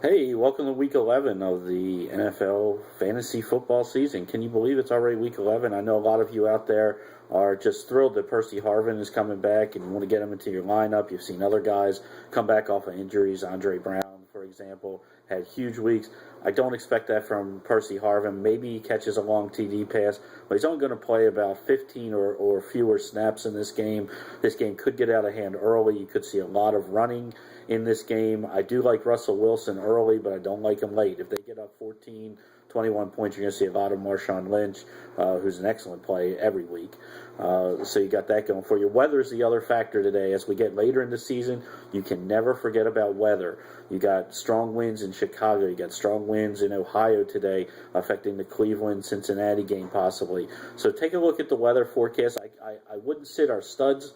Hey, welcome to week 11 of the NFL fantasy football season. Can you believe it's already week 11? I know a lot of you out there are just thrilled that Percy Harvin is coming back and you want to get him into your lineup. You've seen other guys come back off of injuries. Andre Brown, for example, had huge weeks. I don't expect that from Percy Harvin. Maybe he catches a long TD pass, but he's only going to play about 15 or fewer snaps in this game. This game could get out of hand early. You could see a lot of running in this game. I do like Russell Wilson early, but I don't like him late. If they get up 14, 21 points, you're going to see a lot of Marshawn Lynch, who's an excellent play every week. So you got that going for you. Weather's the other factor today. As we get later in the season, you can never forget about weather. You got strong winds in Chicago. You got strong winds in Ohio today, affecting the Cleveland-Cincinnati game possibly. So take a look at the weather forecast. I wouldn't sit our studs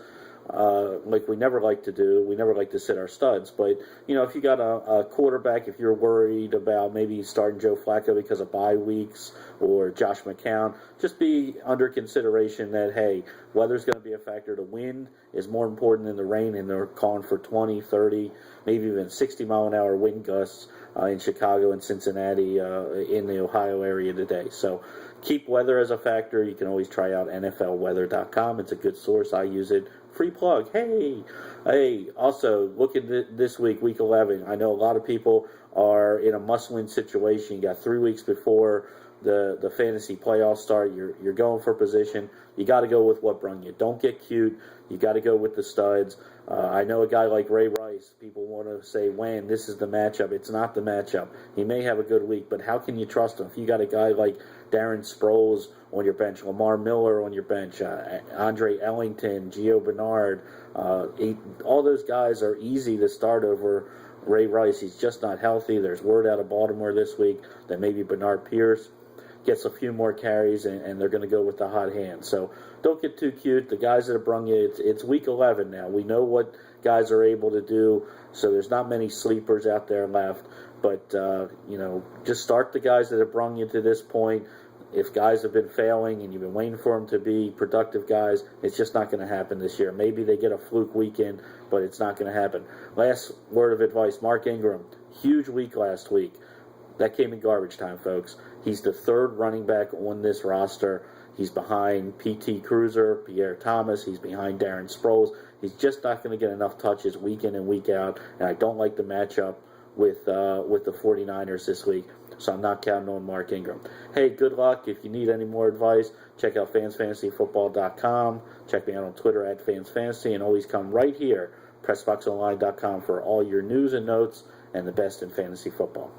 like we never like to do. We never like to sit our studs. But, if you got a quarterback, if you're worried about maybe starting Joe Flacco because of bye weeks or Josh McCown, just be under consideration that, hey, weather's going to be a factor. The wind is more important than the rain, and they're calling for 20, 30, maybe even 60-mile-an-hour wind gusts in Chicago and Cincinnati in the Ohio area today. So keep weather as a factor. You can always try out NFLweather.com. It's a good source. I use it. Free plug. Hey. Also, look at this week, week 11. I know a lot of people are in a must-win situation. You got 3 weeks before the fantasy playoffs start. You're going for position. You got to go with what brung you. Don't get cute. You got to go with the studs. I know a guy like Ray Rice. People want to say, when this is the matchup. It's not the matchup. He may have a good week, but how can you trust him? If you got a guy like Darren Sproles on your bench, Lamar Miller on your bench, Andre Ellington, Gio Bernard, all those guys are easy to start over Ray Rice. He's just not healthy. There's word out of Baltimore this week that maybe Bernard Pierce gets a few more carries, and they're going to go with the hot hand. So don't get too cute. The guys that have brung you, it's week 11 now. We know what guys are able to do, so there's not many sleepers out there left. But, just start the guys that have brung you to this point. If guys have been failing and you've been waiting for them to be productive guys, it's just not going to happen this year. Maybe they get a fluke weekend, but it's not going to happen. Last word of advice, Mark Ingram, huge week last week. That came in garbage time, folks. He's the third running back on this roster. He's behind P.T. Cruiser, Pierre Thomas. He's behind Darren Sproles. He's just not going to get enough touches week in and week out, and I don't like the matchup with the 49ers this week, so I'm not counting on Mark Ingram. Hey, good luck. If you need any more advice, check out fansfantasyfootball.com. Check me out on Twitter at fansfantasy, and always come right here, pressboxonline.com, for all your news and notes and the best in fantasy football.